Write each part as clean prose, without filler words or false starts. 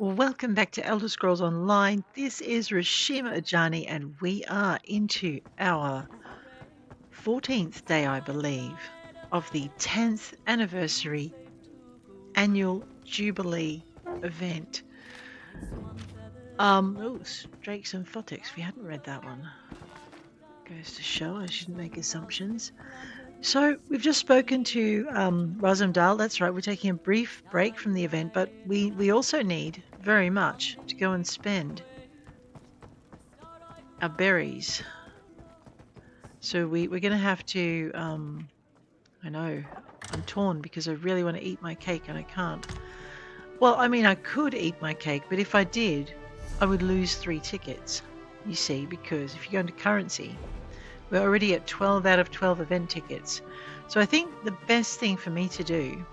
Welcome back to Elder Scrolls Online. This is Rhishima Ajani, and we are into our 14th day, I believe, of the 10th anniversary annual Jubilee event. Drakes and Photics, we hadn't read that one. Goes to show I shouldn't make assumptions. So we've just spoken to Razumdal. That's right, we're taking a brief break from the event, but we also need very much to go and spend our berries. So we're going to have to, I know, I'm torn because I really want to eat my cake and I can't. Well, I mean, I could eat my cake, but if I did, I would lose 3 tickets, you see, because if you go into currency, we're already at 12 out of 12 event tickets. So I think the best thing for me to do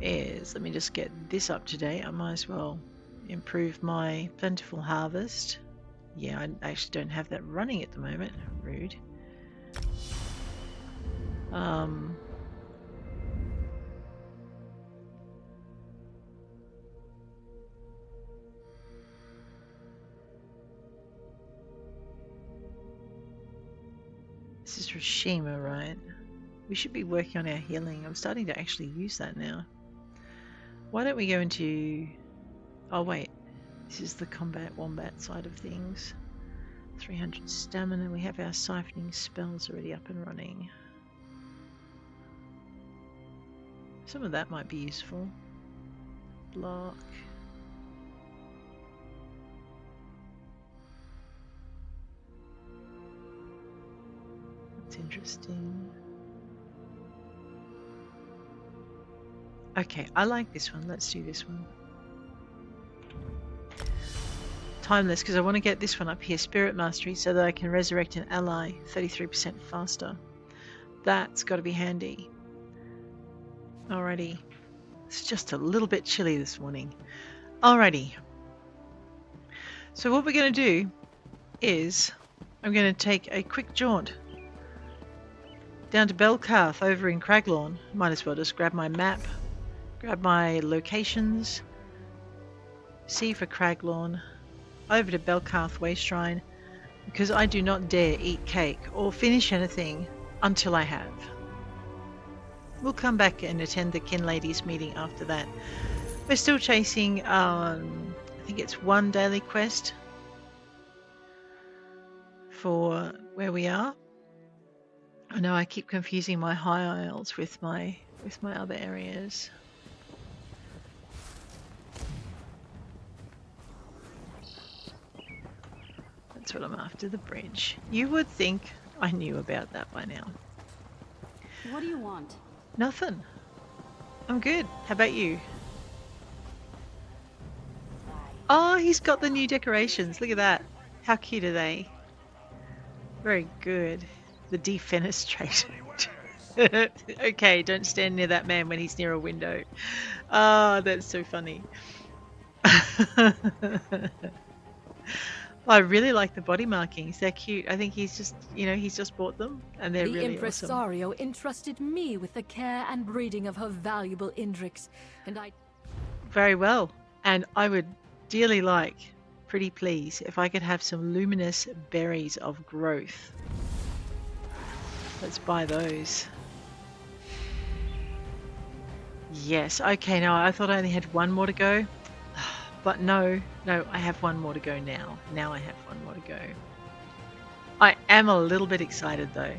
is, let me just get this up to date. I might as well improve my plentiful harvest. Yeah, I actually don't have that running at the moment. Rude. This is Rhishima, right? We should be working on our healing. I'm starting to actually use that now. Why don't we go into... Oh, wait. This is the combat wombat side of things. 300 stamina. We have our siphoning spells already up and running. Some of that might be useful. Block. That's interesting. Okay, I like this one. Let's do this one. Timeless, because I want to get this one up here. Spirit Mastery, so that I can resurrect an ally 33% faster. That's got to be handy. Alrighty. It's just a little bit chilly this morning. Alrighty. So what we're going to do is I'm going to take a quick jaunt down to Belkarth over in Craglorn. Might as well just grab my map, grab my locations, C for Craglorn, over to Belkarth Waste Shrine, because I do not dare eat cake or finish anything until I have. We'll come back and attend the Kin Ladies meeting after that. We're still chasing, I think it's 1 daily quest for where we are. I know I keep confusing my High Isles with my other areas. That's what I'm after, the bridge. You would think I knew about that by now. What do you want? Nothing. I'm good. How about you? Oh, he's got the new decorations. Look at that. How cute are they? Very good. The defenestrate. Okay, don't stand near that man when he's near a window. Oh, that's so funny. I really like the body markings. They're cute. I think he's just, he's just bought them and they're really awesome. The Impresario entrusted me with the care and breeding of her valuable Indriks, and I... Very well. And I would dearly like, pretty please, if I could have some luminous berries of growth. Let's buy those. Yes. Okay, now I thought I only had 1 more to go. But no, I have 1 more to go now. Now I have 1 more to go. I am a little bit excited though.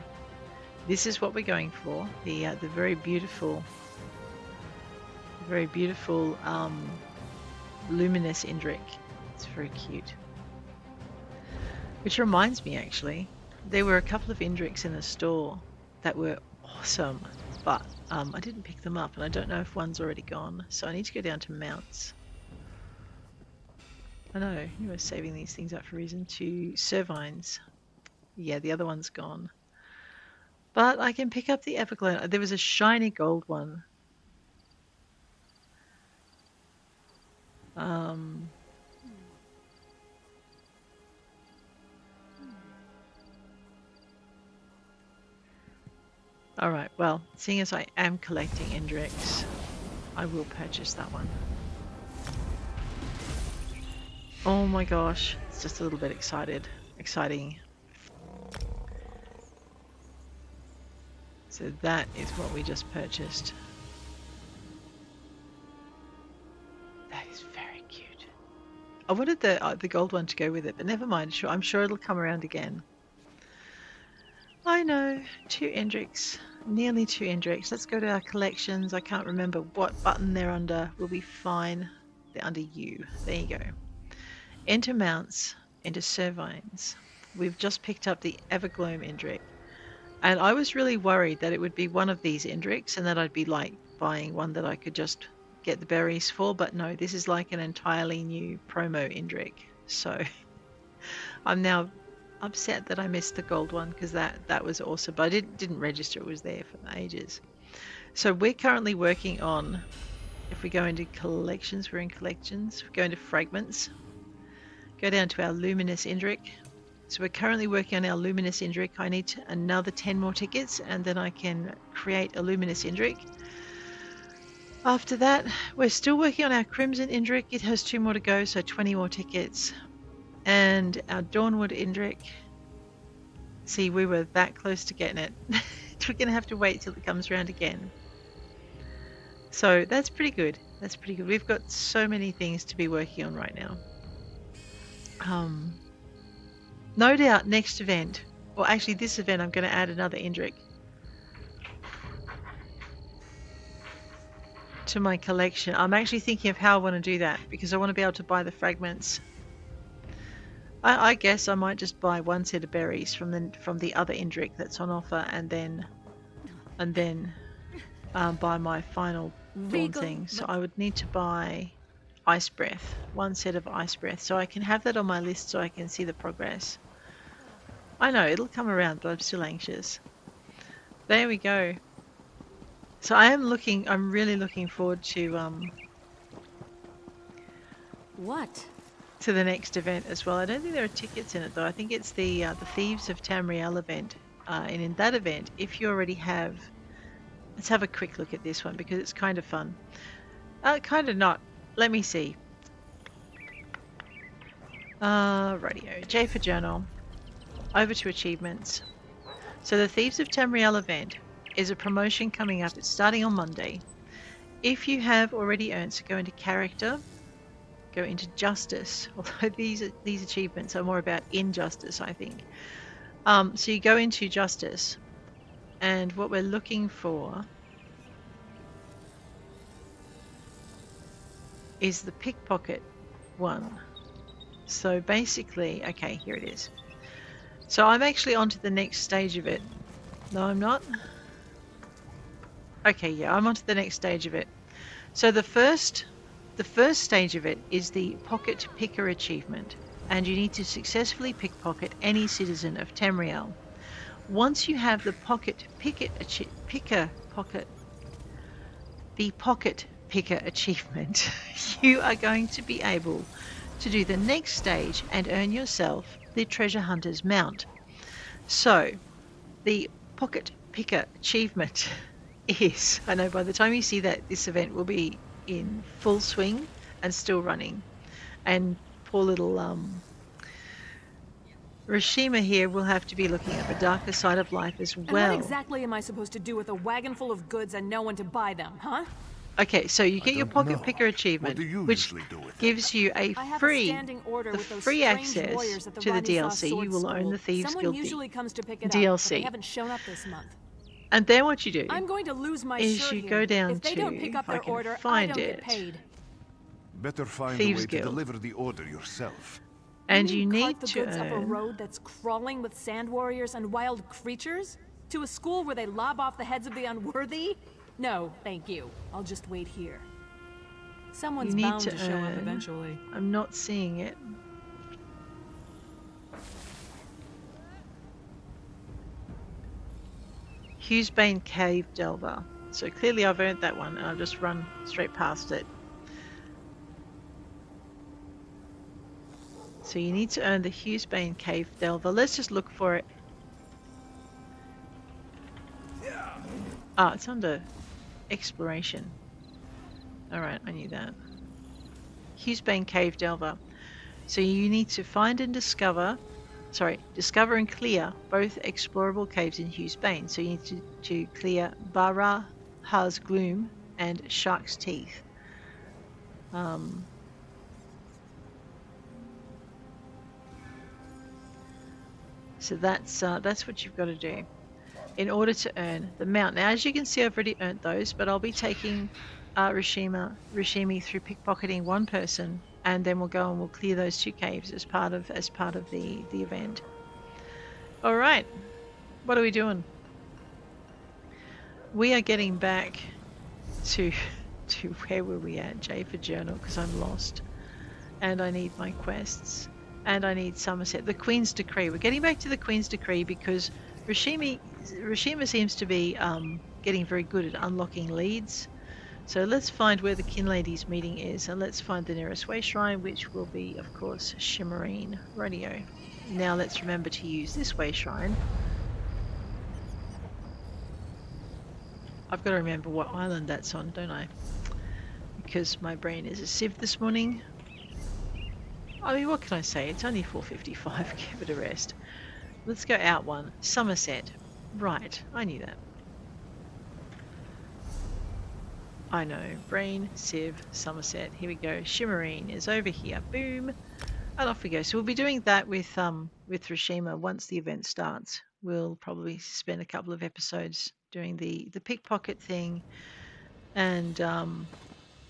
This is what we're going for. The very beautiful luminous Indrik. It's very cute. Which reminds me, actually, there were a couple of Indriks in the store that were awesome, but I didn't pick them up, and I don't know if one's already gone. So I need to go down to mounts. I know, you were saving these things up for a reason. To Servines. Yeah, the other one's gone. But I can pick up the Evergloam. There was a shiny gold one. Alright, well, seeing as I am collecting Indriks, I will purchase that one. Oh my gosh, it's just a little bit exciting. So that is what we just purchased. That is very cute. I wanted the gold one to go with it, but never mind. I'm sure it'll come around again. I know, 2 Indriks, nearly 2 Indriks. Let's go to our collections. I can't remember what button they're under. We'll be fine. They're under U. There you go. Enter mounts, enter servines. We've just picked up the Evergloam Indrik. And I was really worried that it would be one of these Indriks and that I'd be like buying one that I could just get the berries for. But no, this is like an entirely new promo Indrik. So I'm now upset that I missed the gold one because that was awesome. But I didn't register. It was there for ages. So we're currently working on, if we go into collections, we're in collections. We go into fragments. Go down to our luminous Indrik. So we're currently working on our luminous Indrik. I need another 10 more tickets and then I can create a luminous Indrik. After that, we're still working on our crimson Indrik. It has 2 more to go, so 20 more tickets. And our Dawnwood Indrik. See, we were that close to getting it. We're going to have to wait till it comes around again. So that's pretty good. That's pretty good. We've got so many things to be working on right now. No doubt next event, or actually this event, I'm going to add another Indrik to my collection. I'm actually thinking of how I want to do that because I want to be able to buy the fragments. I guess I might just buy 1 set of berries from the other Indrik that's on offer, and then buy my final dawn thing. So I would need to buy Ice Breath, 1 set of Ice Breath, so I can have that on my list so I can see the progress. I know it'll come around, but I'm still anxious. There we go. So I'm really looking forward to What? to the next event as well. I don't think there are tickets in it though. I think it's the Thieves of Tamriel event. And in that event, if you already have, let's have a quick look at this one because it's kind of fun. Kind of not. Let me see. Radio. J for journal. Over to achievements. So the Thieves of Tamriel event is a promotion coming up. It's starting on Monday. If you have already earned, so go into character, go into justice, although these achievements are more about injustice, I think. So you go into justice, and what we're looking for is the pickpocket one. So basically, okay, here it is. So I'm actually on to the next stage of it. No, I'm not. Okay, yeah, I'm on to the next stage of it. So the first stage of it is the pocket picker achievement, and you need to successfully pickpocket any citizen of Tamriel. Once you have the pocket picker achievement, you are going to be able to do the next stage and earn yourself the treasure hunter's mount. So the pocket picker achievement is, I know by the time you see that, this event will be in full swing and still running, and poor little Rhishima here will have to be looking at the darker side of life as well. And what exactly am I supposed to do with a wagon full of goods and no one to buy them, huh? Okay, so you get your pocket picker achievement, which gives you a free access to the DLC. You will own the Thieves Guild DLC. They haven't shown up this month. And then what you do I'm going to lose my is you go down if they don't pick up their order, I don't get paid. Better find Thieves a way Guild. to deliver the order yourself. And you need cart the to goods up a road that's crawling with sand warriors and wild creatures? To a school where they lob off the heads of the unworthy? No, thank you. I'll just wait here. Someone's bound to show up eventually. I'm not seeing it. Hughesbane Cave Delver. So clearly I've earned that one and I've just run straight past it. So you need to earn the Hughesbane Cave Delver. Let's just look for it. Ah, it's under exploration. Alright, I knew that. Hughesbane Cave Delver. So you need to find and discover and clear both explorable caves in Hughes Bane. So you need to clear Bara, Ha's Gloom, and Shark's Teeth. So that's what you've got to do in order to earn the mount. Now, as you can see, I've already earned those, but I'll be taking Rhishima through pickpocketing one person, and then we'll go and we'll clear those 2 caves as part of the event. All right, what are we doing? We are getting back to where were we at? J for journal, because I'm lost, and I need my quests, and I need Summerset. The Queen's Decree. We're getting back to the Queen's Decree because Rhishima seems to be getting very good at unlocking leads. So let's find where the Kin Ladies meeting is, and let's find the nearest way shrine, which will be, of course, Shimmerine Radio. Now let's remember to use this way shrine. I've got to remember what island that's on, don't I? Because my brain is a sieve this morning. I mean, what can I say? It's only 4:55. Give it a rest. Let's go out one. Summerset. Right, I knew that. I know. Brain, Civ, Summerset. Here we go. Shimmerine is over here. Boom. And off we go. So we'll be doing that with Rhishima once the event starts. We'll probably spend a couple of episodes doing the pickpocket thing, and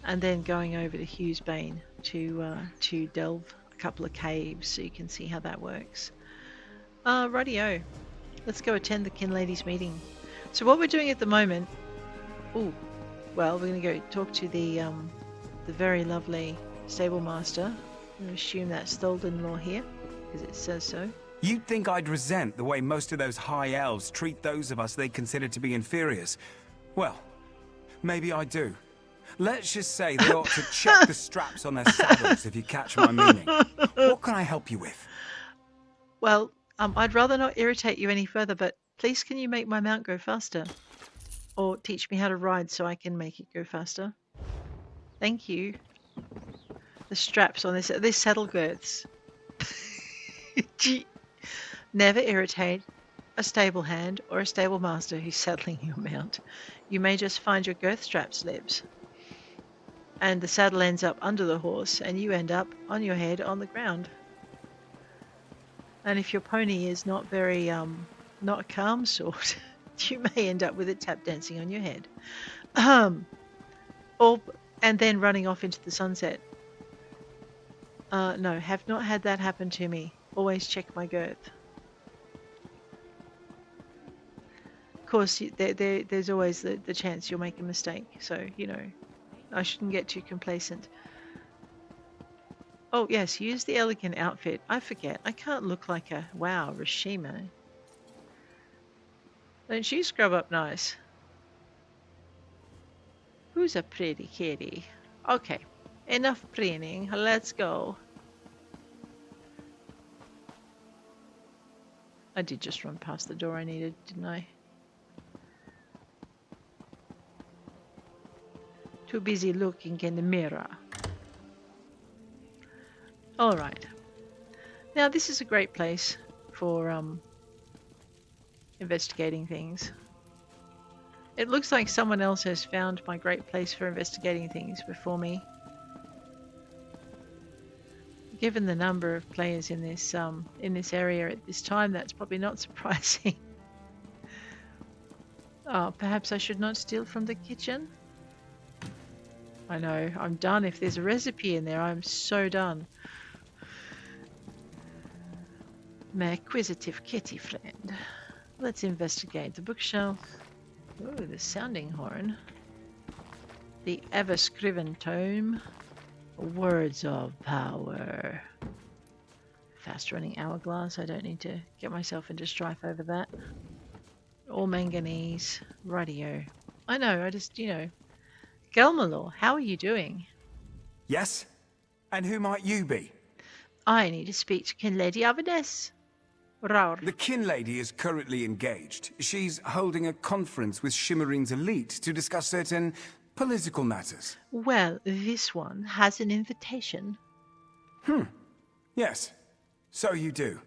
then going over to Hughes Bane to delve a couple of caves so you can see how that works. Rightio. Let's go attend the Kin Ladies meeting. So what we're doing at the moment, well, we're going to go talk to the very lovely stable master. I'm going to assume that's Tholden-Law here, because it says so. You'd think I'd resent the way most of those high elves treat those of us they consider to be inferiors. Well, maybe I do. Let's just say they ought to check the straps on their saddles, if you catch my meaning. What can I help you with? Well, I'd rather not irritate you any further, but please can you make my mount go faster? Or teach me how to ride so I can make it go faster? Thank you. The straps on this saddle girths. Never irritate a stable hand or a stable master who's saddling your mount. You may just find your girth strap slips, and the saddle ends up under the horse, and you end up on your head on the ground. And if your pony is not very not a calm sort, you may end up with it tap dancing on your head, and then running off into the sunset. No, have not had that happen to me. Always check my girth. Of course, there's always the chance you'll make a mistake, so, you know, I shouldn't get too complacent. Oh, yes, use the elegant outfit. I forget. I can't look like a... Wow, Rhishima. Don't you scrub up nice? Who's a pretty kitty? Okay, enough preening. Let's go. I did just run past the door I needed, didn't I? Too busy looking in the mirror. Alright. Now this is a great place for investigating things. It looks like someone else has found my great place for investigating things before me. Given the number of players in this area at this time, that's probably not surprising. Oh, perhaps I should not steal from the kitchen? I know, I'm done. If there's a recipe in there, I'm so done. My acquisitive kitty friend. Let's investigate the bookshelf. Oh, the sounding horn. The ever-scriven tome. Words of power. Fast-running hourglass. I don't need to get myself into strife over that. All manganese. Radio. I know, I just, you know. Gelmalor, how are you doing? Yes? And who might you be? I need to speak to Kin Lady Averness. Raur. The Kin Lady is currently engaged. She's holding a conference with Shimmerine's elite to discuss certain political matters. Well, this one has an invitation. Yes, so you do.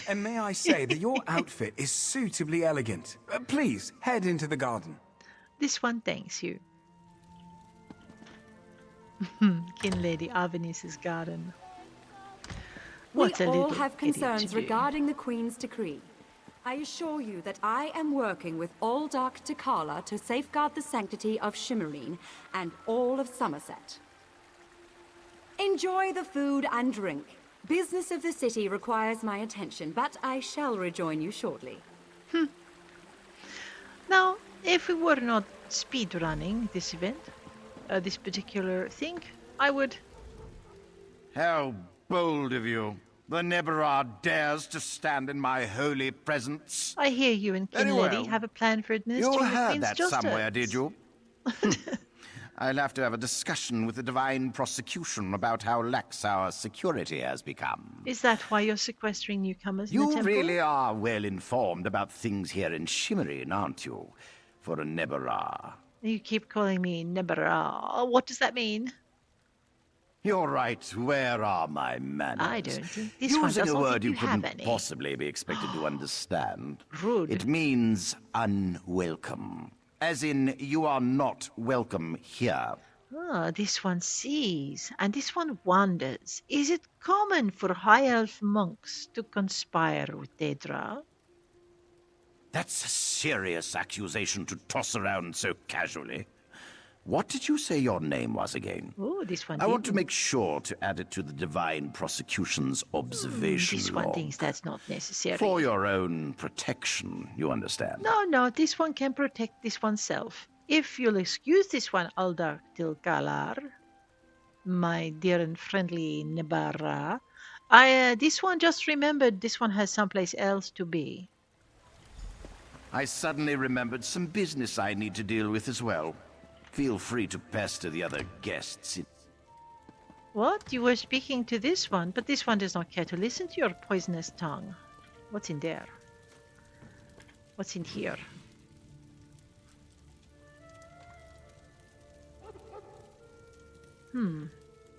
And may I say that your outfit is suitably elegant. Please, head into the garden. This one thanks you. Kin Lady Avenis's garden. What We a all little have idiot to concerns do. regarding the Queen's decree. I assure you that I am working with Ullock T'Challa to safeguard the sanctity of Shimmerine and all of Summerset. Enjoy the food and drink. Business of the city requires my attention, but I shall rejoin you shortly. Now, if we were not speed running this event, this particular thing, I would... How bold of you. The Nebarah dares to stand in my holy presence. I hear you and Kin Very Lady well. have a plan for You administering the heard Queen's that justice. somewhere, did you? I'll have to have a discussion with the Divine Prosecution about how lax our security has become. Is that why you're sequestering newcomers in the You temple? really are well informed about things here in Shimmerine, aren't you? For a Nebarah. You keep calling me Nebara. What does that mean? You're right. Where are my manners? I don't. This one Using does a not word think you you have couldn't any. possibly be expected to understand. Rude. It means unwelcome. As in, you are not welcome here. Ah, this one sees, and this one wonders. Is it common for high elf monks to conspire with Daedra? That's a serious accusation to toss around so casually. What did you say your name was again? Oh, this one I want to didn't. make sure to add it to the Divine Prosecution's observation This one log. thinks that's not necessary. For your own protection, you understand? No, this one can protect this oneself. If you'll excuse this one, Ullock T'Challa, my dear and friendly Nebara, this one just remembered this one has someplace else to be. I suddenly remembered some business I need to deal with as well. Feel free to pester the other guests. What? You were speaking to this one, but this one does not care to listen to your poisonous tongue. What's in there? What's in here?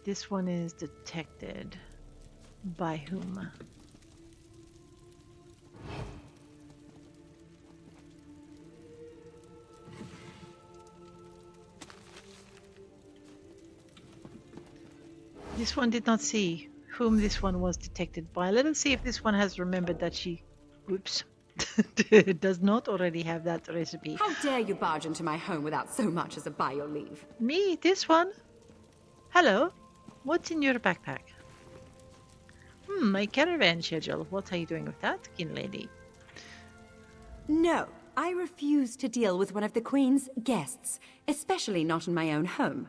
This one is detected. By whom? This one did not see whom this one was detected by. Let us see if this one has remembered that she... Whoops. Does not already have that recipe. How dare you barge into my home without so much as a by your leave? Me? This one? Hello? What's in your backpack? My caravan schedule. What are you doing with that, Kin Lady? No, I refuse to deal with one of the Queen's guests, especially not in my own home.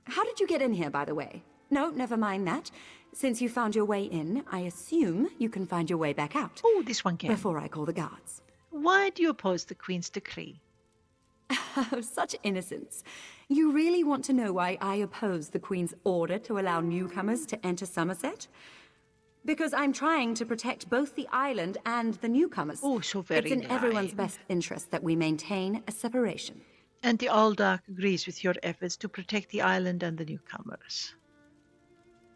How did you get in here, by the way? No, never mind that. Since you found your way in, I assume you can find your way back out. Oh, this one can. Before I call the guards. Why do you oppose the Queen's decree? Oh, such innocence. You really want to know why I oppose the Queen's order to allow newcomers to enter Summerset? Because I'm trying to protect both the island and the newcomers. Oh, so very It's in everyone's nice. best interest that we maintain a separation. And the Ullock agrees with your efforts to protect the island and the newcomers.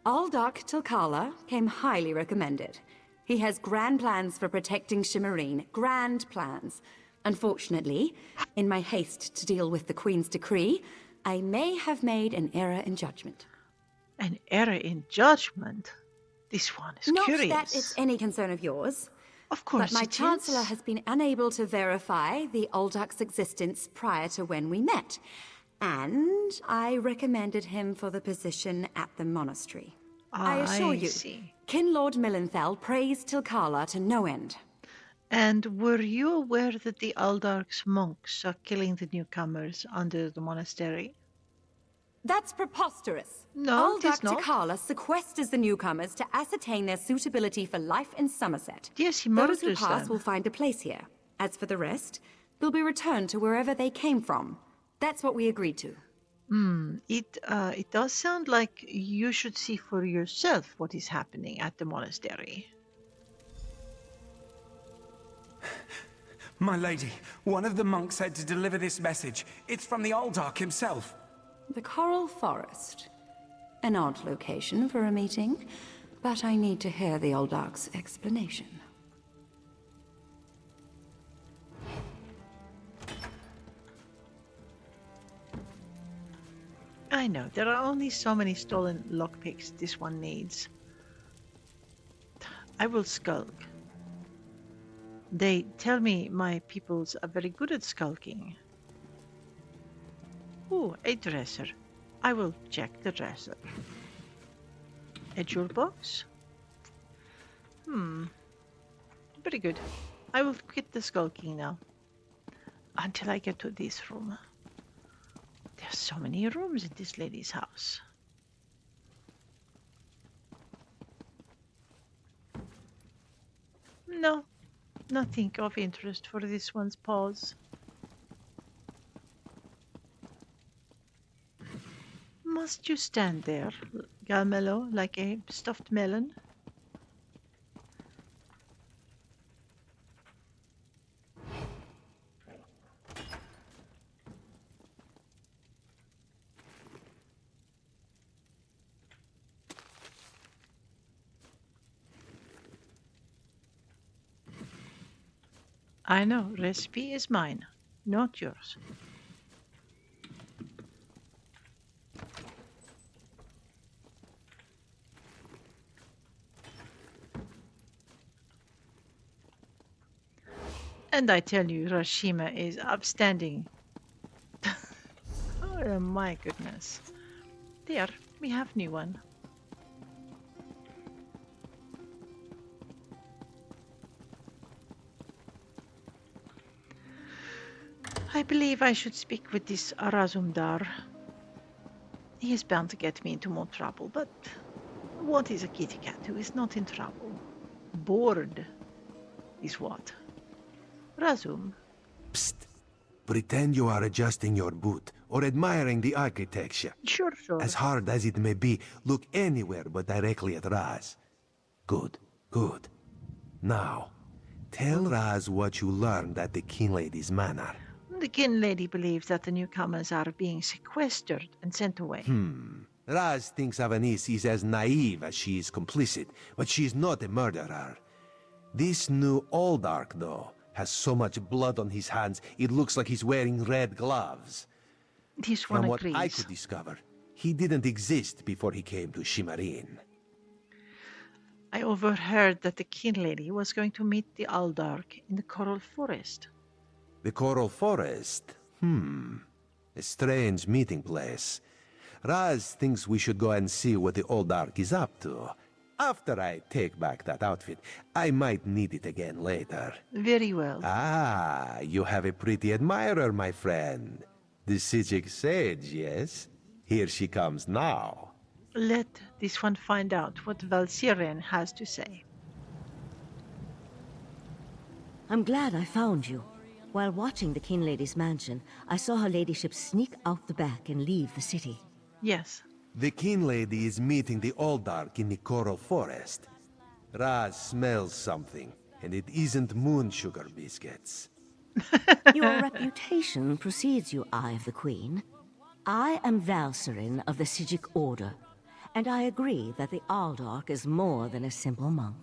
Ullock T'Challa came highly recommended. He has grand plans for protecting Shimmerine. Grand plans. Unfortunately, in my haste to deal with the Queen's decree, I may have made an error in judgment. An error in judgment? This one is Not curious. that it's any concern of yours. Of course But my it Chancellor is. has been unable to verify the Ullock's existence prior to when we met. And I recommended him for the position at the monastery. I assure you, see. Kinlord Millenthal praised T'Challa to no end. And were you aware that the Ullock's monks are killing the newcomers under the monastery? That's preposterous. No, it is Ullock not. T'Challa sequesters the newcomers to ascertain their suitability for life in Summerset. Yes, he Those who murders pass them. will find a place here. As for the rest, they'll be returned to wherever they came from. That's what we agreed to. It does sound like you should see for yourself what is happening at the monastery. My lady, one of the monks said to deliver this message. It's from the Ullock himself. The Coral Forest. An odd location for a meeting. but I need to hear the Oldark's explanation. I know, there are only so many stolen lockpicks this one needs. I will skulk. They tell me my peoples are very good at skulking. Ooh, a dresser. I will check the dresser. A jewel box? Very good. I will quit the skulking now. Until I get to this room. There's so many rooms in this lady's house. No, nothing of interest for this one's paws. Must you stand there, Galmello, like a stuffed melon? I know, recipe is mine, not yours. And I tell you, Rhishima is upstanding. Oh my goodness. There, we have new one. I believe I should speak with this Arazumdar. He is bound to get me into more trouble, but what is a kitty cat who is not in trouble? Bored is what? Razum? Psst. Pretend you are adjusting your boot or admiring the architecture. Sure. As hard as it may be, look anywhere but directly at Raz. Good. Now, tell Raz what you learned at the King Lady's manor. The kin lady believes that the newcomers are being sequestered and sent away. Raz thinks Avanis is as naive as she is complicit, but she's not a murderer. This new Oldark, though, has so much blood on his hands, it looks like he's wearing red gloves. This one From what agrees. I could discover, he didn't exist before he came to Shimarine. I overheard that the kin lady was going to meet the Oldark in the Coral Forest. The Coral Forest? A strange meeting place. Raz thinks we should go and see what the Oldark is up to. After I take back that outfit, I might need it again later. Very well. Ah, you have a pretty admirer, my friend. The Psijic Sage, yes? Here she comes now. Let this one find out what Valsirian has to say. I'm glad I found you. While watching the King Lady's mansion, I saw her ladyship sneak out the back and leave the city. Yes. The King Lady is meeting the Oldark in the Coral Forest. Raz smells something, and it isn't moon sugar biscuits. Your reputation precedes you, Eye of the Queen. I am Valsirian of the Psijic Order, and I agree that the Oldark is more than a simple monk.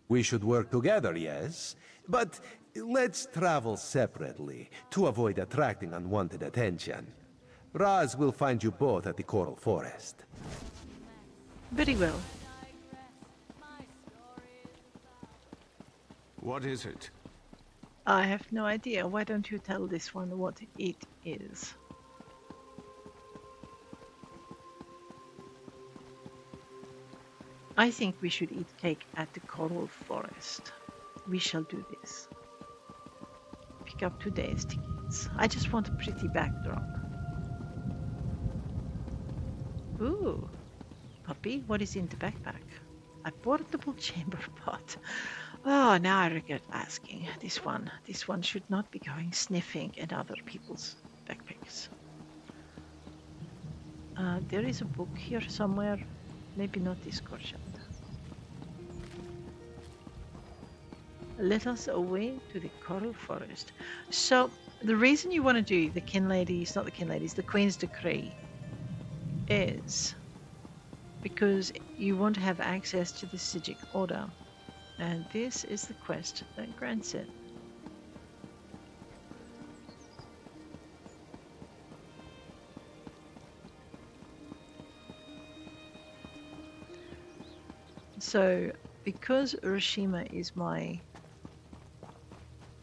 We should work together, yes? But let's travel separately, to avoid attracting unwanted attention. Raz will find you both at the Coral Forest. Very well. What is it? I have no idea. Why don't you tell this one what it is? I think we should eat cake at the Coral Forest. We shall do this. Pick up today's tickets. I just want a pretty backdrop. Ooh, puppy, what is in the backpack? A portable chamber pot. Oh, now I regret asking. This one should not be going sniffing at other people's backpacks. There is a book here somewhere. Maybe not this courtyard. Let us away to the Coral Forest. So, the reason you want to do the Queen's Decree is because you want to have access to the Psijic Order, and this is the quest that grants it. So, because Rhishima is my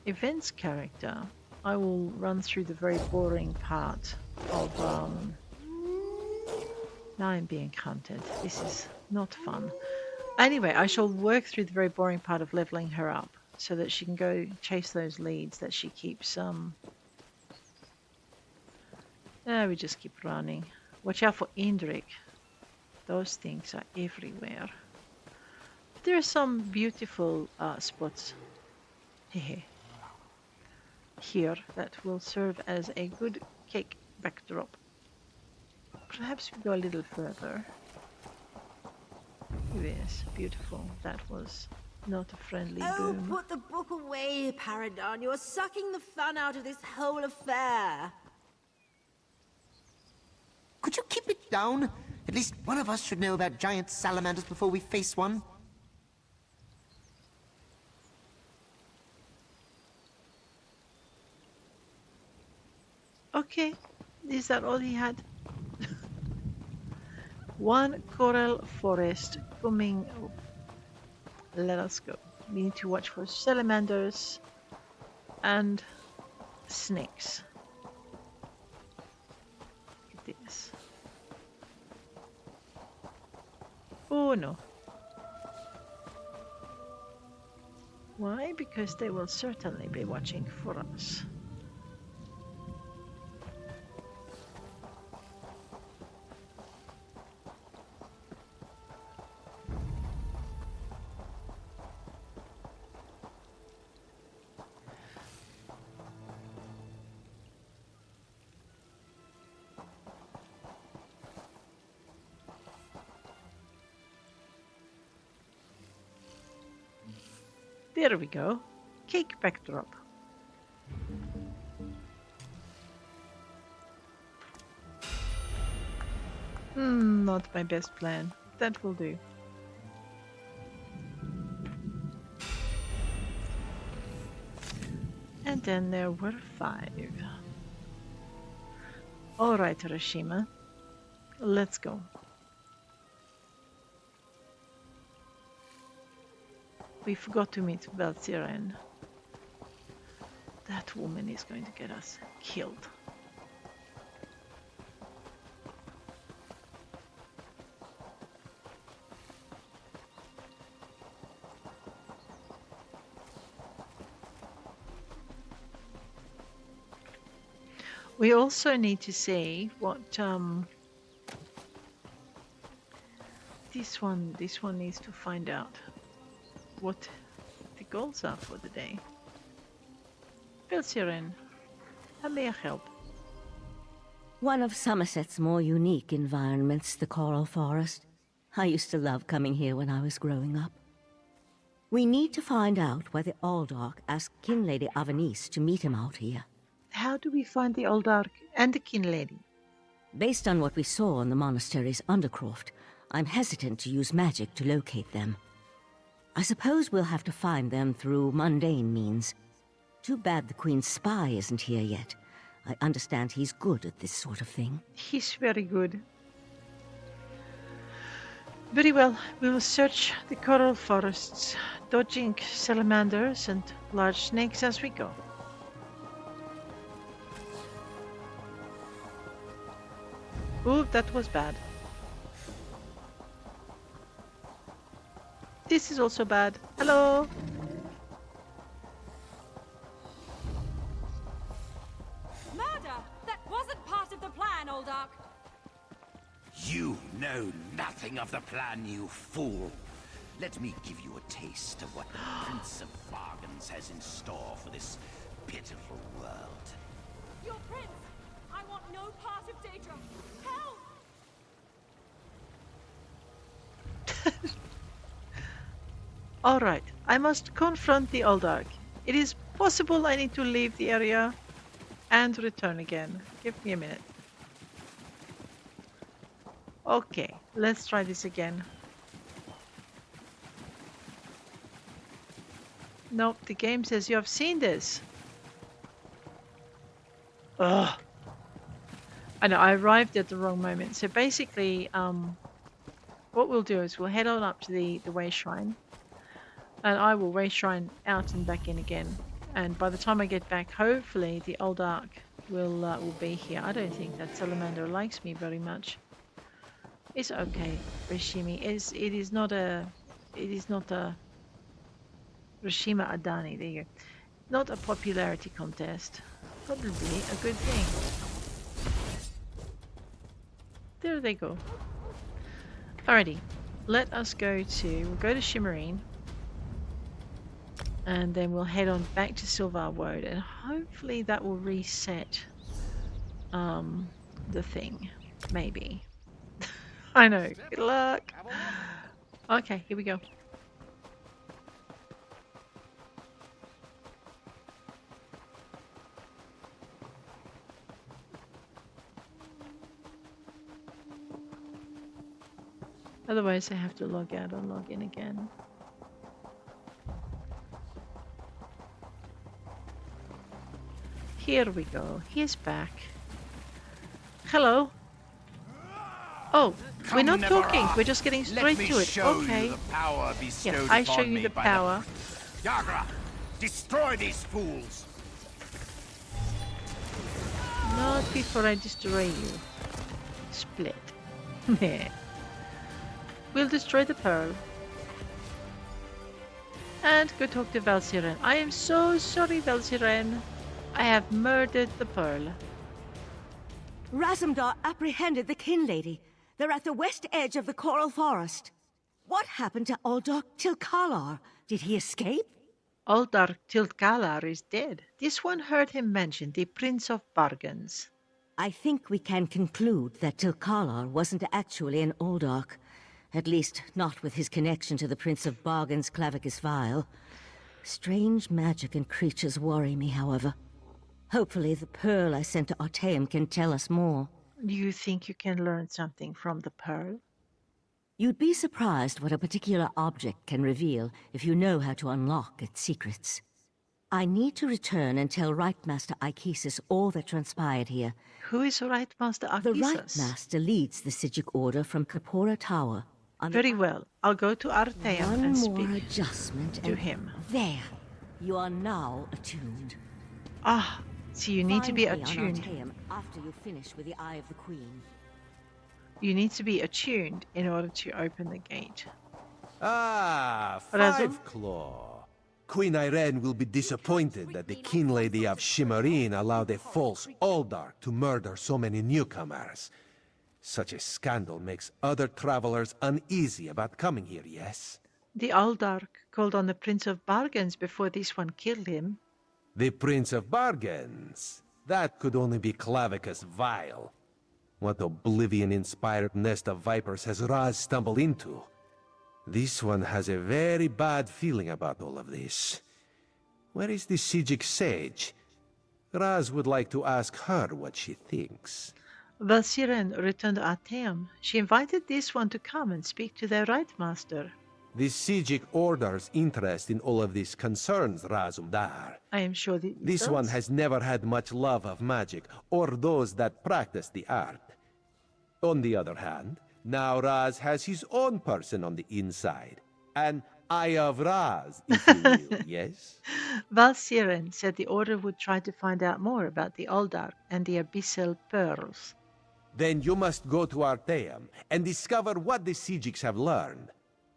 events character, I will run through the very boring part of now I'm being hunted. This is not fun. Anyway, I shall work through the very boring part of leveling her up so that she can go chase those leads that she keeps we just keep running. Watch out for Indrik. Those things are everywhere. There are some beautiful spots here that will serve as a good cake backdrop. Perhaps we go a little further. Yes, beautiful. That was not a friendly boom. Put the book away, Paradon. You're sucking the fun out of this whole affair. Could you keep it down? At least one of us should know about giant salamanders before we face one. Okay, is that all he had? One coral forest coming up. Let us go. We need to watch for salamanders and snakes. Look at this. Oh no. Why? Because they will certainly be watching for us. There we go. Cake backdrop. Not my best plan. That will do. And then there were 5. Alright, Rhishima. Let's go. We forgot to meet Belkarth. That woman is going to get us killed. We also need to see what this one needs to find out what the goals are for the day. Belkarth, how may I help? One of Summerset's more unique environments, the Coral Forest. I used to love coming here when I was growing up. We need to find out why the Aldark asked King Lady Avanice to meet him out here. How do we find the Aldark and the King Lady? Based on what we saw in the monastery's undercroft, I'm hesitant to use magic to locate them. I suppose we'll have to find them through mundane means. Too bad the Queen's spy isn't here yet. I understand he's good at this sort of thing. He's very good. Very well, we will search the coral forests, dodging salamanders and large snakes as we go. Ooh, that was bad. This is also bad. Hello! Murder! That wasn't part of the plan, Aldark! You know nothing of the plan, you fool. Let me give you a taste of what the Prince of Bargains has in store for this pitiful world. Your prince! I want no part of Daedra! Help! Alright, I must confront the Aldark. It is possible I need to leave the area and return again. Give me a minute. Okay, let's try this again. Nope, the game says you have seen this. Ugh. I know, I arrived at the wrong moment. So basically, what we'll do is we'll head on up to the way shrine. And I will way shrine out and back in again. And by the time I get back, hopefully the old Ark will be here. I don't think that salamander likes me very much. It's okay, Rhishima. It is not a Rhishima Adani. There you go. Not a popularity contest. Probably a good thing. There they go. Alrighty, let us we'll go to Shimmerine. And then we'll head on back to Silvar Woad, and hopefully that will reset the thing. Maybe. I know. Good luck. Okay, here we go. Otherwise I have to log out and log in again. Here we go. He's back. Hello. Oh, we're not talking. We're just getting straight to it. Okay. Yeah, I show you the power. Yagra, destroy these fools. Not before I destroy you. Split. We'll destroy the pearl. And go talk to Valsiren. I am so sorry, Valsiren. I have murdered the pearl. Razumdar apprehended the kin lady. They're at the west edge of the coral forest. What happened to Uldark Tilkalar? Did he escape? Uldark Tilkalar is dead. This one heard him mention the Prince of Bargains. I think we can conclude that Tilkalar wasn't actually an Uldark. At least, not with his connection to the Prince of Bargains' Clavicus Vial. Strange magic and creatures worry me, however. Hopefully the pearl I sent to Artaeum can tell us more. Do you think you can learn something from the pearl? You'd be surprised what a particular object can reveal if you know how to unlock its secrets. I need to return and tell Rite Master Ikesis all that transpired here. Who is Rite Master Ikesis? The Rite Master leads the Psijic Order from Kapora Tower. Very well. I'll go to Artaeum and speak adjustment to him. There. You are now attuned. Ah, so you need to be Find me on attuned. Artaeum after you finish with the Eye of the Queen. You need to be attuned in order to open the gate. Ah, Razum? Five Claw. Queen Irene will be disappointed that the King Lady of Shimmerine allowed a false Uldark to murder so many newcomers. Such a scandal makes other travelers uneasy about coming here, yes? The Uldark called on the Prince of Bargains before this one killed him. The Prince of Bargains? That could only be Clavicus Vial. What oblivion-inspired nest of vipers has Raz stumbled into? This one has a very bad feeling about all of this. Where is the Psijic Sage? Raz would like to ask her what she thinks. Valsiren returned to Artaeum. She invited this one to come and speak to their Rite Master. The Psijic Order's interest in all of this concerns Razumdar. I am sure that This one has never had much love of magic, or those that practice the art. On the other hand, now Raz has his own person on the inside. An Eye of Raz, if you will, yes? Valsiren said the Order would try to find out more about the Uldark and the Abyssal Pearls. Then you must go to Artaeum and discover what the Psijics have learned.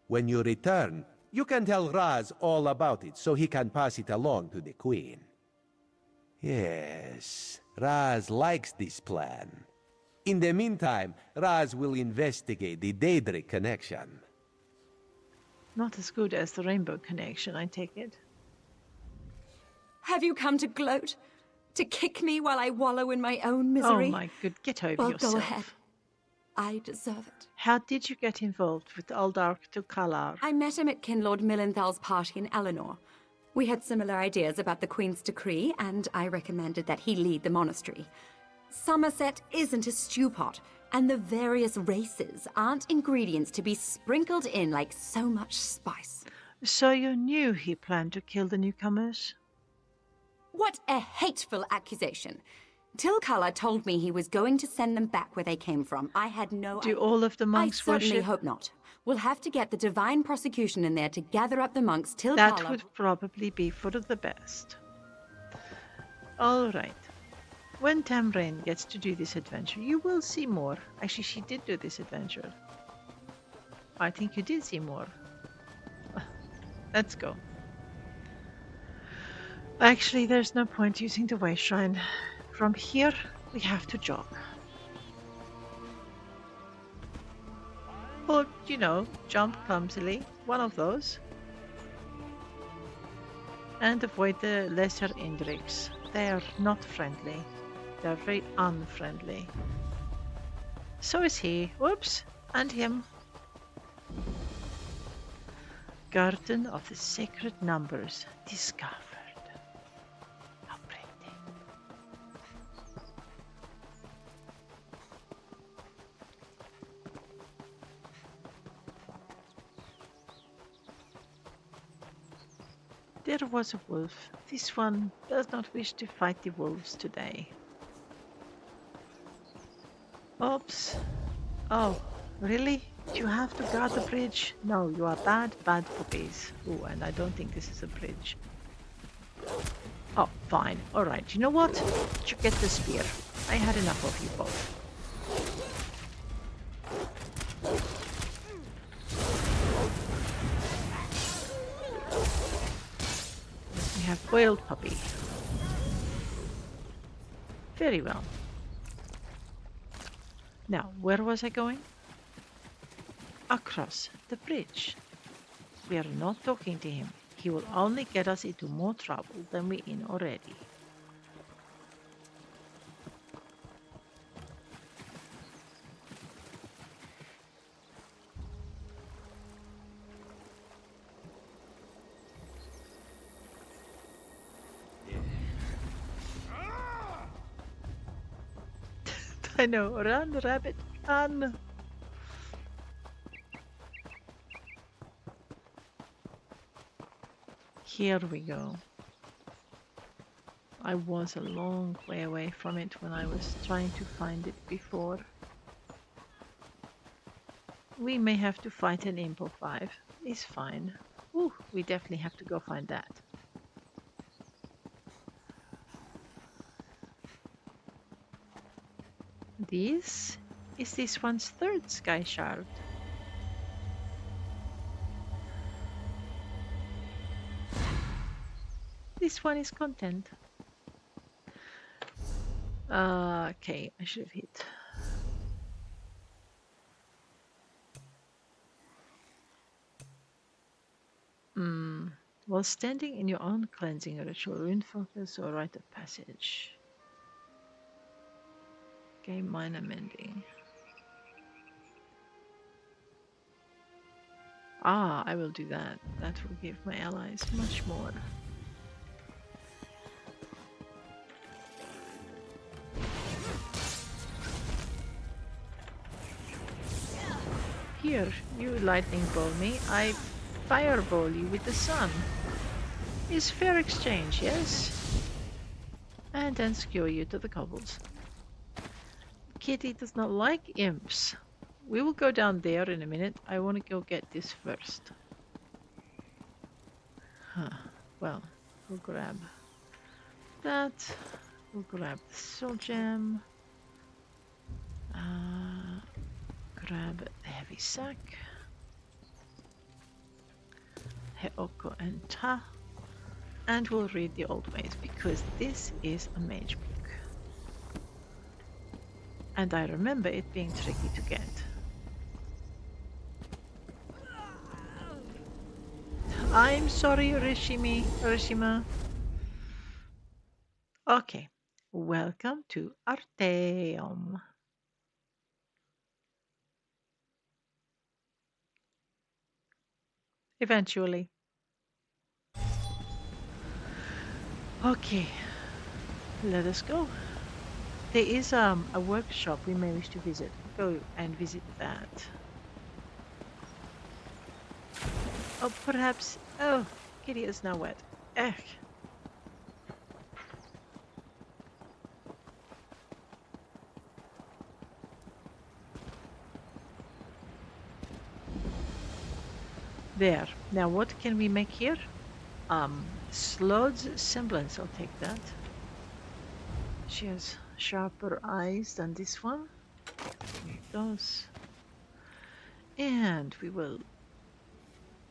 When you return, you can tell Raz all about it so he can pass it along to the Queen. Yes, Raz likes this plan. In the meantime, Raz will investigate the Daedric connection. Not as good as the Rainbow Connection, I take it. Have you come to gloat? To kick me while I wallow in my own misery? Oh my good, get over Well, yourself. go ahead. I deserve it. How did you get involved with Uldark Tilkalar? I met him at Kinlord Millenthal's party in Eleanor. We had similar ideas about the Queen's decree, and I recommended that he lead the monastery. Summerset isn't a stew pot. And the various races aren't ingredients to be sprinkled in like so much spice. So you knew he planned to kill the newcomers? What a hateful accusation. Tilkala told me he was going to send them back where they came from. I had no idea. Do all of the monks I certainly worship? hope not. We'll have to get the divine prosecution in there to gather up the monks. Tilkala... That would probably be for the best. Alright. When Tamriel gets to do this adventure, you will see more. Actually, she did do this adventure. I think you did see more. Let's go. Actually, there's no point using the way shrine. From here, we have to jog. Or, you know, jump clumsily. One of those. And avoid the lesser Indriks. They are not friendly. They are very unfriendly. So is he. Whoops. And him. Garden of the Sacred Numbers discovered. How pretty. There was a wolf. This one does not wish to fight the wolves today. Oops. Oh, really? You have to guard the bridge? No, you are bad, bad puppies. Oh, and I don't think this is a bridge. Oh, fine. Alright, you know what? You get the spear. I had enough of you both. We have boiled puppy. Very well. Now, where was I going? Across the bridge. We are not talking to him. He will only get us into more trouble than we're in already. I know. Run, rabbit, run. Here we go. I was a long way away from it when I was trying to find it before. We may have to fight an Imp of 5. It's fine. Ooh, we definitely have to go find that. This is this one's third sky shard. This one is content. Okay, I should have hit. While standing in your own cleansing ritual, rune focus or rite of passage. Okay, minor mending. Ah, I will do that. That will give my allies much more. Here, you lightning ball me, I fireball you with the sun. Is fair exchange, yes? And then skewer you to the cobbles. Kitty does not like imps. We will go down there in a minute. I want to go get this first. Huh. Well, we'll grab that. We'll grab the soul gem. Grab the heavy sack. Heoko and Ta. And we'll read the old ways because this is a mage book. And I remember it being tricky to get. I'm sorry, Rhishima. Okay, welcome to Artaeum. Eventually. Okay, let us go. There is a workshop we may wish to visit. go and visit that. Oh, perhaps... Oh, Kitty is now wet. Ugh. There. Now what can we make here? Slod's semblance, I'll take that. She has sharper eyes than this one. Make those. And we will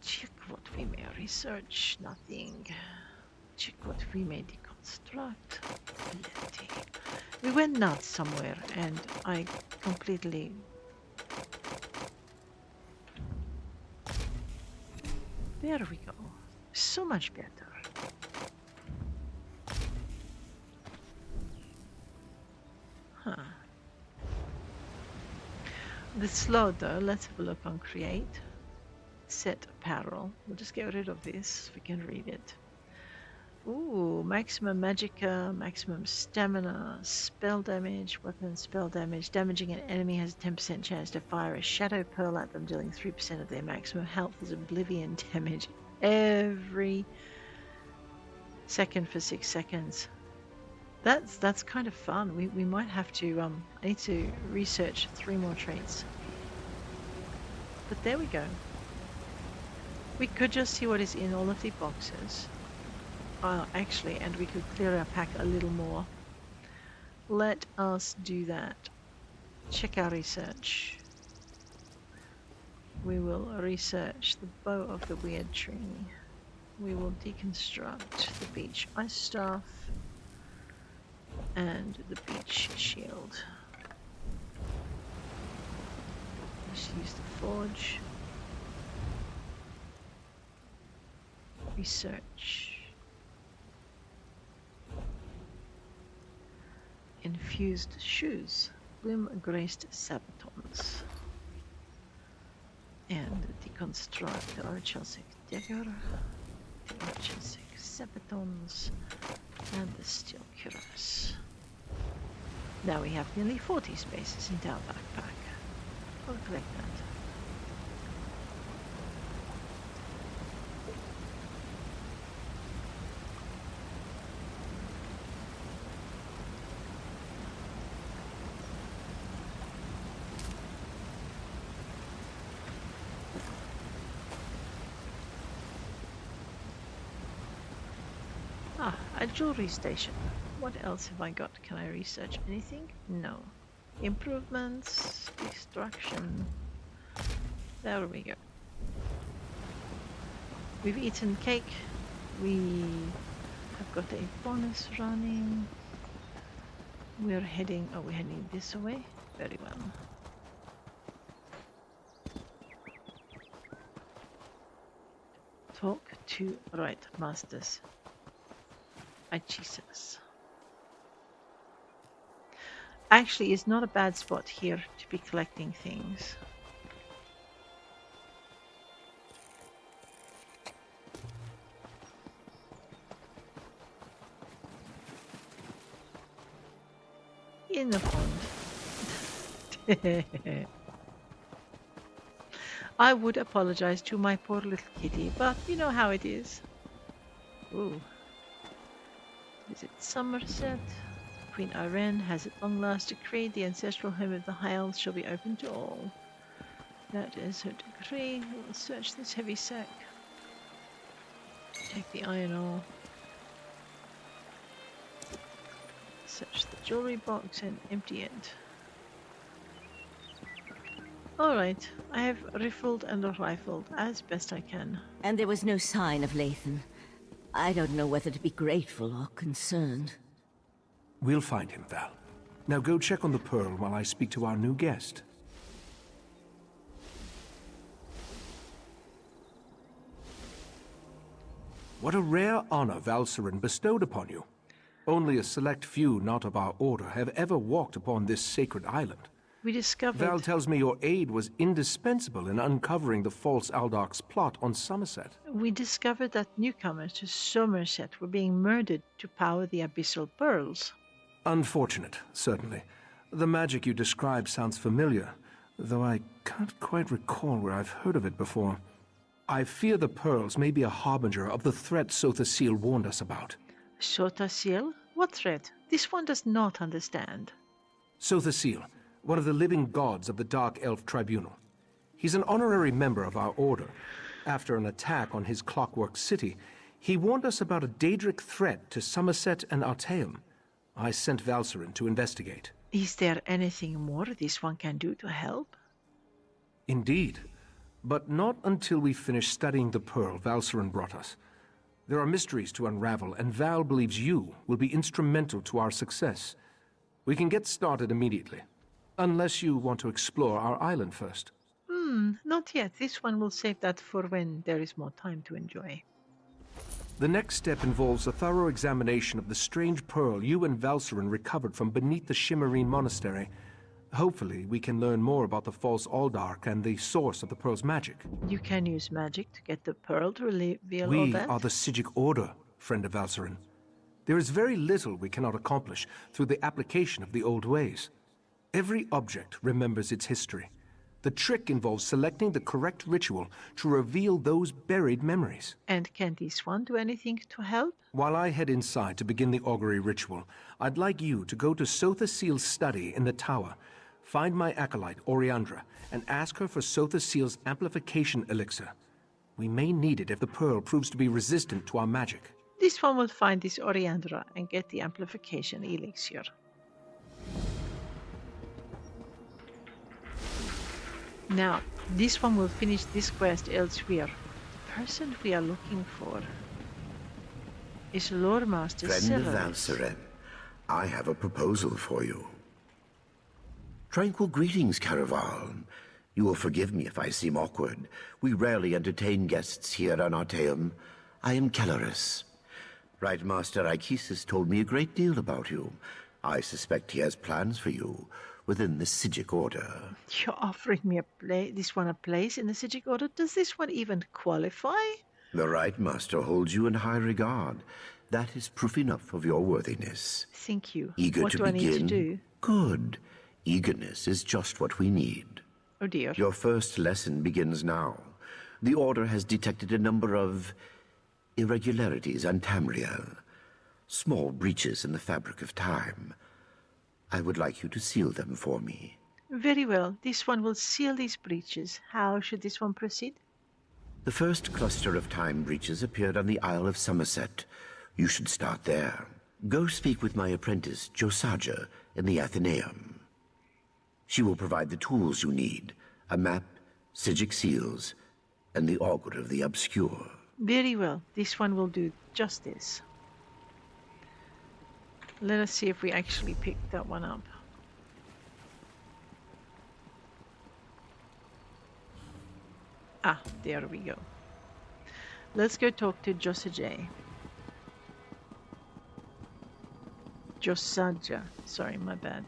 check what we may research. Nothing. Check what we may deconstruct. Plenty. We went nuts somewhere and I completely... There we go. So much better. Huh. The slot though, let's have a look on create. Set apparel. We'll just get rid of this so we can read it. Ooh, maximum magicka, maximum stamina, spell damage, weapon spell damage. Damaging an enemy has a 10% chance to fire a shadow pearl at them, dealing 3% of their maximum health as oblivion damage every second for 6 seconds. That's kind of fun. We might have to I need to research 3 more traits. But there we go. We could just see what is in all of the boxes. Actually, and we could clear our pack a little more. Let us do that. Check our research. We will research the bow of the weird tree. We will deconstruct the beach ice staff and the beach shield. Let's use the forge. Research. Infused shoes, bloom graced sabatons, and deconstruct the Artaeum dagger, the Artaeum sabatons, and the steel cuirass. Now we have nearly 40 spaces in our backpack. I'll collect that. A jewelry station. What else have I got? Can I research anything? No. Improvements, destruction. There we go. We've eaten cake. We have got a bonus running. We're heading this way. Very well. Talk to right masters. Jesus. Actually, it's not a bad spot here to be collecting things. In the pond. I would apologize to my poor little kitty, but you know how it is. Ooh. Visit Summerset. Queen Irene has at long last decreed the ancestral home of the High Elves shall be open to all. That is her decree. We will search this heavy sack. Take the iron ore. Search the jewelry box and empty it. Alright, I have riffled and rifled as best I can. And there was no sign of Lathan. I don't know whether to be grateful or concerned. We'll find him, Val. Now go check on the Pearl while I speak to our new guest. What a rare honor Valcerin bestowed upon you. Only a select few not of our order have ever walked upon this sacred island. We discovered... Val tells me your aid was indispensable in uncovering the false Aldach's plot on Summerset. We discovered that newcomers to Summerset were being murdered to power the abyssal pearls. Unfortunate, certainly. The magic you describe sounds familiar, though I can't quite recall where I've heard of it before. I fear the pearls may be a harbinger of the threat Sotha Seal warned us about. Sotha Seal? What threat? This one does not understand. Sotha Seal, one of the living gods of the Dark Elf Tribunal. He's an honorary member of our order. After an attack on his clockwork city, he warned us about a Daedric threat to Summerset and Artaeum. I sent Valcerin to investigate. Is there anything more this one can do to help? Indeed, but not until we finish studying the pearl Valcerin brought us. There are mysteries to unravel, and Val believes you will be instrumental to our success. We can get started immediately, unless you want to explore our island first. Not yet. This one will save that for when there is more time to enjoy. The next step involves a thorough examination of the strange pearl you and Valcerin recovered from beneath the Shimmerine Monastery. Hopefully, we can learn more about the false Aldark and the source of the pearl's magic. You can use magic to get the pearl to reveal all We that? are the Psijic Order, friend of Valcerin. There is very little we cannot accomplish through the application of the old ways. Every object remembers its history. The trick involves selecting the correct ritual to reveal those buried memories. And can this one do anything to help? While I head inside to begin the augury ritual, I'd like you to go to Sotha Seal's study in the tower, find my acolyte, Oriandra, and ask her for Sotha Seal's amplification elixir. We may need it if the pearl proves to be resistant to our magic. This one will find this Oriandra and get the amplification elixir. Now, this one will finish this quest elsewhere. The person we are looking for is Lore Master Friend of Sellers. Valcerin, I have a proposal for you. Tranquil greetings, Caraval. You will forgive me if I seem awkward. We rarely entertain guests here on Artaeum. I am Kelleris. Right Master Ichesis told me a great deal about you. I suspect he has plans for you within the Psijic Order. You're offering me this one a place in the Psijic Order? Does this one even qualify? The Right Master holds you in high regard. That is proof enough of your worthiness. Thank you. Eager What to do I begin? need to do? Good. Eagerness is just what we need. Oh dear. Your first lesson begins now. The Order has detected a number of irregularities on Tamriel. Small breaches in the fabric of time. I would like you to seal them for me. Very well. This one will seal these breaches. How should this one proceed? The first cluster of time breaches appeared on the Isle of Summerset. You should start there. Go speak with my apprentice, Josaja, in the Artaeum. She will provide the tools you need. A map, Psijic seals, and the Augur of the Obscure. Very well. This one will do just this. Let us see if we actually picked that one up. Ah, there we go. Let's go talk to Josaja. Josaja. Sorry, my bad.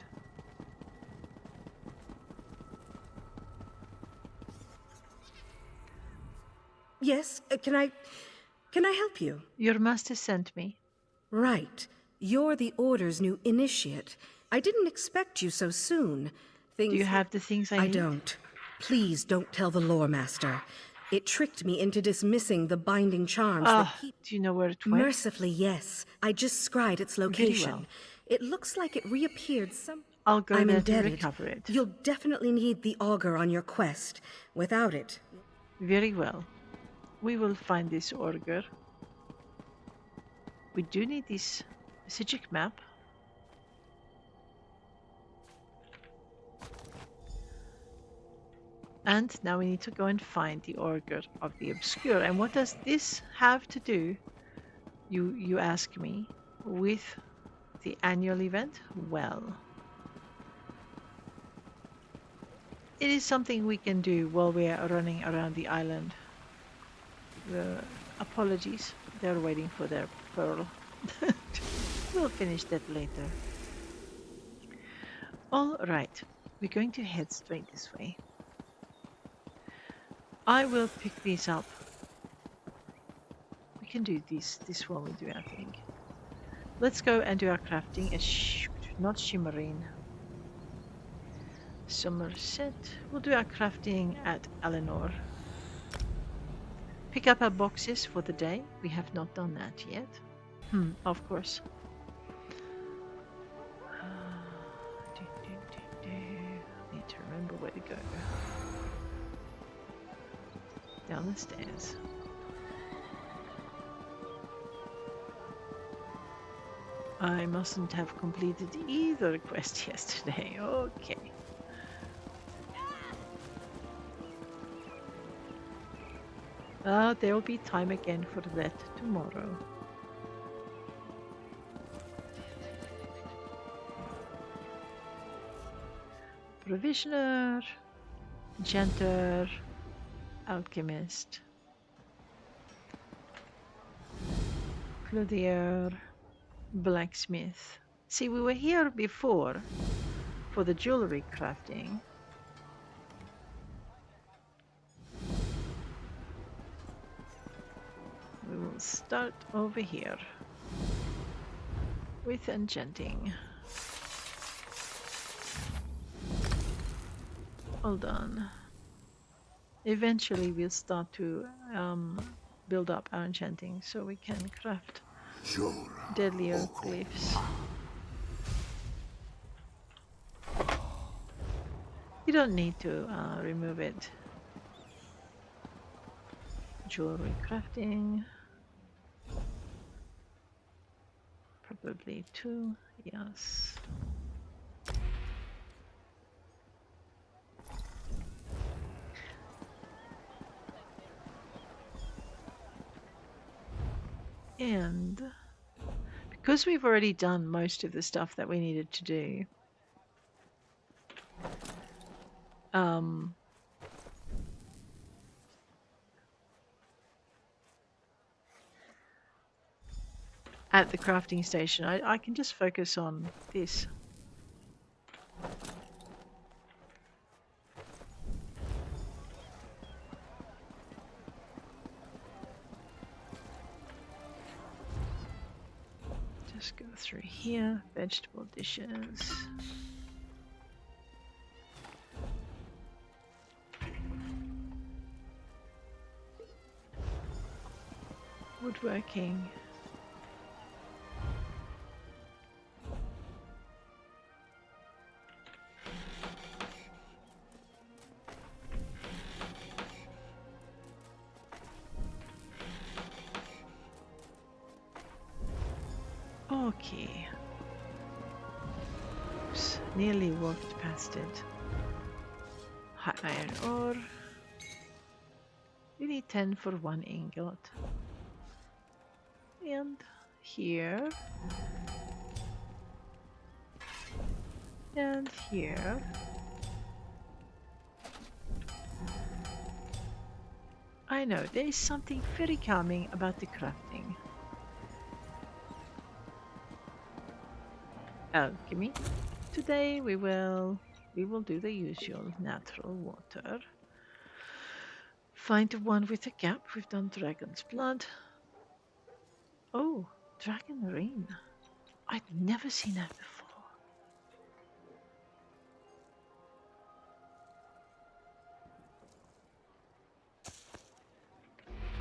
Yes, can I help you? Your master sent me. Right. You're the Order's new initiate. I didn't expect you so soon. Do you have the things I need? I don't. Please don't tell the Lore Master. It tricked me into dismissing the binding charms that keep... Do you know where it went? Mercifully, yes. I just scried its location. Well. It looks like it reappeared some... I'll go I'm there indebted. to recover it. You'll definitely need the Augur on your quest. Without it... Very well. We will find this Augur. We do need this Psijic map. And now we need to go and find the Augur of the Obscure. And what does this have to do, you ask me, with the annual event? Well, it is something we can do while we are running around the island. Apologies, they're waiting for their pearl. We'll finish that later. Alright, we're going to head straight this way. I will pick these up. We can do this while we do our thing. Let's go and do our crafting. Not Shimmerine. Summerset. We'll do our crafting at Eleanor. Pick up our boxes for the day. We have not done that yet. Of course. Need to remember where to go. Down the stairs. I mustn't have completed either quest yesterday. Okay. There will be time again for that tomorrow. Provisioner, enchanter, alchemist, clothier, blacksmith. See, we were here before for the jewelry crafting. We will start over here with enchanting. Hold on. Eventually we'll start to build up our enchanting so we can craft deadlier glyphs. You don't need to remove it. Jewelry crafting. Probably 2, yes. And because we've already done most of the stuff that we needed to do, at the crafting station, I can just focus on this. Just go through here, vegetable dishes. Woodworking. Okay. Oops, nearly walked past it. Hot iron ore. We need 10 for 1 ingot. And here. And here. I know, there is something very calming about the crafting. Alchemy. Today we will do the usual natural water. Find the one with a gap. We've done dragon's blood. Oh, dragon rain. I'd never seen that before.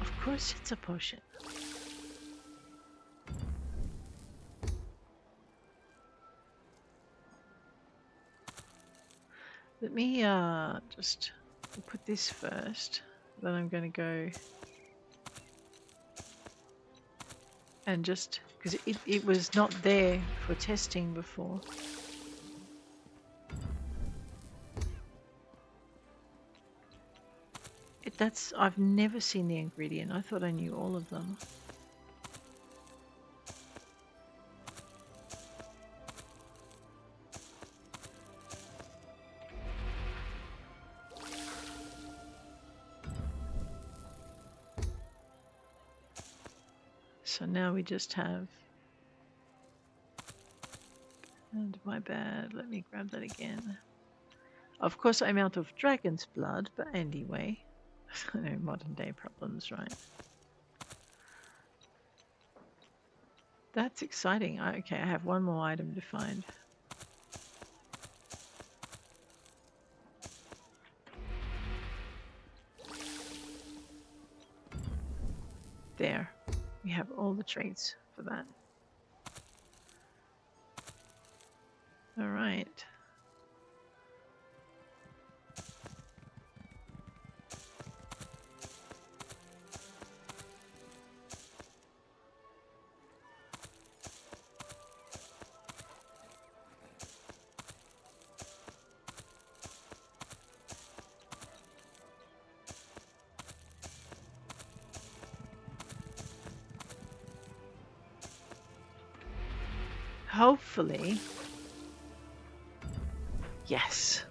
Of course it's a potion. Let me just put this first. Then I'm going to go and just because it was not there for testing before. I've never seen the ingredient. I thought I knew all of them. So now we just have, and my bad, let me grab that again. Of course I'm out of dragon's blood, but anyway, no modern day problems, right? That's exciting. Okay, I have one more item to find. There. We have all the traits for that. Alright. Hopefully. Yes.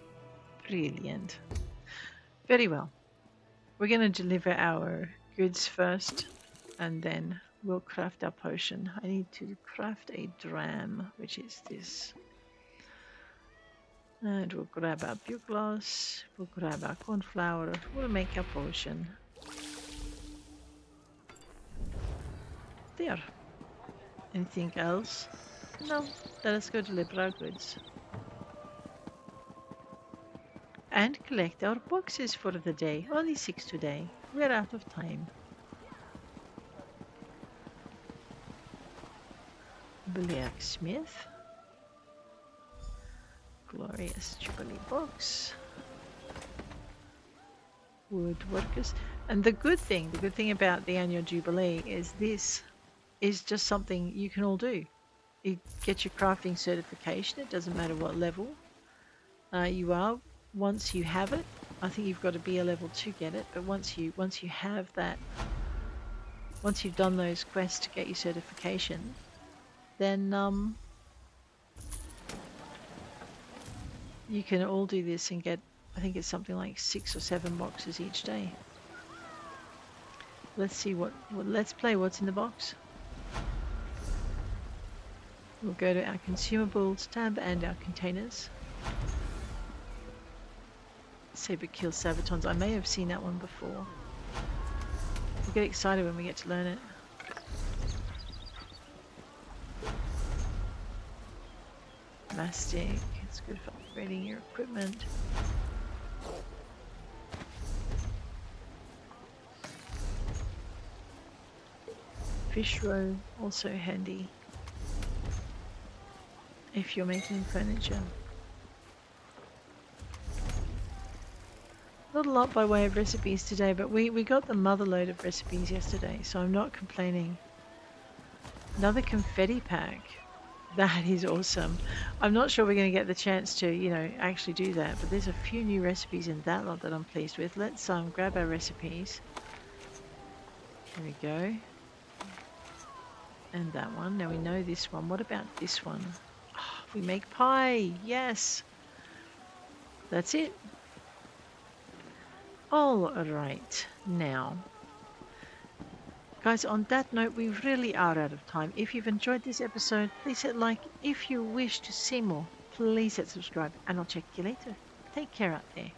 Brilliant. Very well. We're going to deliver our goods first, and then we'll craft our potion. I need to craft a dram, which is this. And we'll grab our bugloss, we'll grab our cornflour, we'll make our potion. There. Anything else? No. Let us go deliver our goods. And collect our boxes for the day. Only 6 today. We're out of time. Blacksmith. Glorious Jubilee box. Woodworkers. And the good thing about the annual Jubilee is this is just something you can all do. You get your crafting certification. It doesn't matter what level you are. Once you have it, I think you've got to be a level to get it, but once you have that, once you've done those quests to get your certification, then you can all do this and get, I think it's something like 6 or 7 boxes each day. Let's see let's play what's in the box. We'll go to our consumables tab and our containers. Saber kill Sabatons. I may have seen that one before. We'll get excited when we get to learn it. Mastic. It's good for upgrading your equipment. Fish roe, also handy if you're making furniture. Not a lot by way of recipes today, but we got the mother load of recipes yesterday, so I'm not complaining. Another confetti pack. That is awesome. I'm not sure we're going to get the chance to, you know, actually do that, but there's a few new recipes in that lot that I'm pleased with. Let's grab our recipes. There we go. And that one. Now we know this one. What about this one? Oh, we make pie. Yes. That's it. All right, now, guys, on that note, we really are out of time. If you've enjoyed this episode, please hit like. If you wish to see more, please hit subscribe, and I'll check you later. Take care out there.